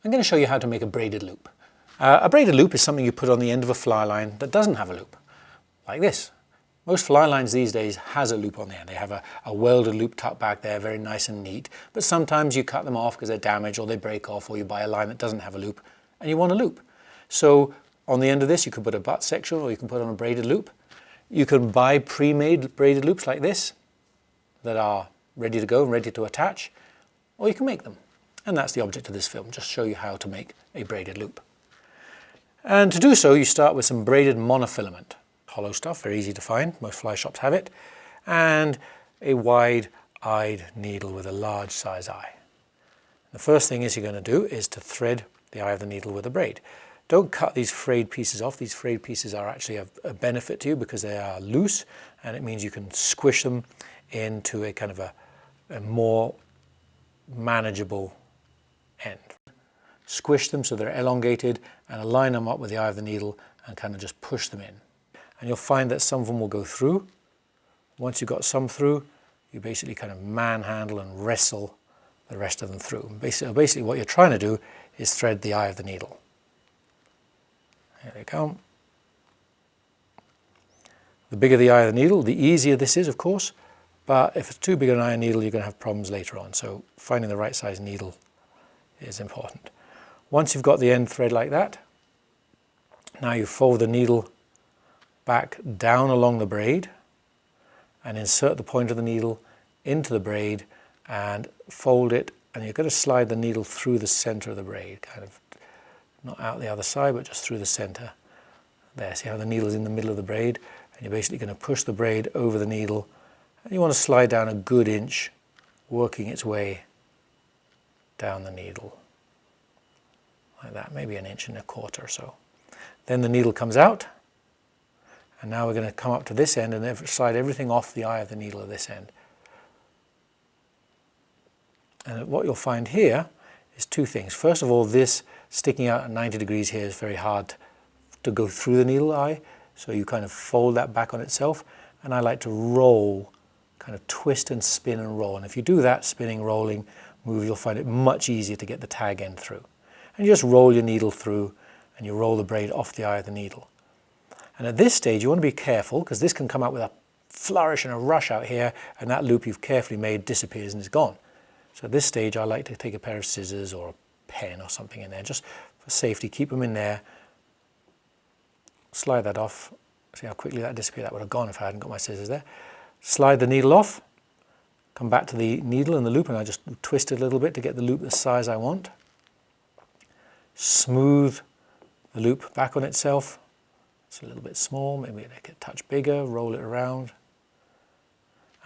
I'm going to show you how to make a braided loop. A braided loop is something you put on the end of a fly line that doesn't have a loop, like this. Most fly lines these days has a loop on the end. They have a welded loop tucked back there, very nice and neat, but sometimes you cut them off because they're damaged or they break off, or you buy a line that doesn't have a loop and you want a loop. So on the end of this you could put a butt section, or you can put on a braided loop. You can buy pre-made braided loops like this that are ready to go and ready to attach, or you can make them. And that's the object of this film, just show you how to make a braided loop. And to do so, you start with some braided monofilament. Hollow stuff, very easy to find, most fly shops have it. And a wide-eyed needle with a large size eye. The first thing you're going to do is to thread the eye of the needle with a braid. Don't cut these frayed pieces off. These frayed pieces are actually a benefit to you because they are loose, and it means you can squish them into a kind of a more manageable end. Squish them so they're elongated and align them up with the eye of the needle and kind of just push them in. And you'll find that some of them will go through. Once you've got some through, you basically kind of manhandle and wrestle the rest of them through. Basically what you're trying to do is thread the eye of the needle. Here they come. The bigger the eye of the needle, the easier this is, of course, but if it's too big an eye of needle, you're going to have problems later on. So finding the right size needle is important. Once you've got the end thread like that, now you fold the needle back down along the braid and insert the point of the needle into the braid and fold it, and you're going to slide the needle through the center of the braid, kind of not out the other side but just through the center. There, see how the needle is in the middle of the braid, and you're basically going to push the braid over the needle, and you want to slide down a good inch, working its way down the needle like that, maybe 1.25 inches or so. Then the needle comes out, and now we're going to come up to this end and slide everything off the eye of the needle at this end. And what you'll find here is two things. First of all, this sticking out at 90 degrees here is very hard to go through the needle eye, so you kind of fold that back on itself, and I like to roll, kind of twist and spin and roll. And if you do that spinning, rolling move, you'll find it much easier to get the tag end through. And you just roll your needle through and you roll the braid off the eye of the needle. And at this stage you want to be careful, because this can come out with a flourish and a rush out here, and that loop you've carefully made disappears and is gone. So at this stage I like to take a pair of scissors or a pen or something in there, just for safety, keep them in there, slide that off. See how quickly that disappeared? That would have gone if I hadn't got my scissors there. Slide the needle off, come back to the needle and the loop, and I just twist it a little bit to get the loop the size I want. Smooth the loop back on itself. It's a little bit small, maybe make it a touch bigger, roll it around.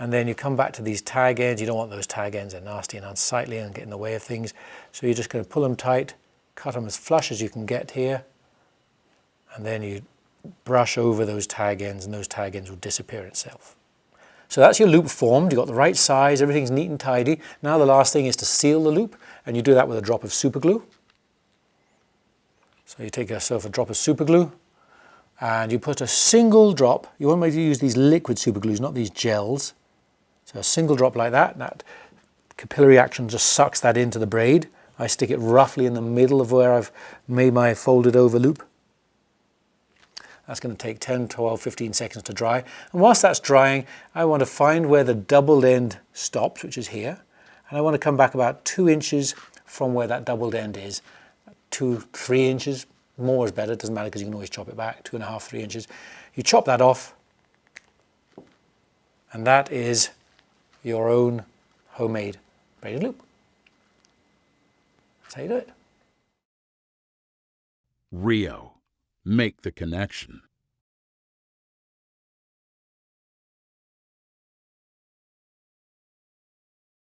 And then you come back to these tag ends. You don't want those tag ends, they're nasty and unsightly and get in the way of things. So you're just going to pull them tight, cut them as flush as you can get here, and then you brush over those tag ends, and those tag ends will disappear itself. So that's your loop formed. You've got the right size, everything's neat and tidy. Now the last thing is to seal the loop, and you do that with a drop of super glue. So you take yourself a drop of super glue, and you put a single drop. You want to use these liquid super glues, not these gels. So a single drop like that, that capillary action just sucks that into the braid. I stick it roughly in the middle of where I've made my folded over loop. That's going to take 10, 12, 15 seconds to dry. And whilst that's drying, I want to find where the doubled end stops, which is here. And I want to come back about 2 inches from where that doubled end is. 2, 3 inches, more is better, it doesn't matter because you can always chop it back, 2.5, 3 inches. You chop that off, and that is your own homemade braided loop. That's how you do it. Rio. Make the connection.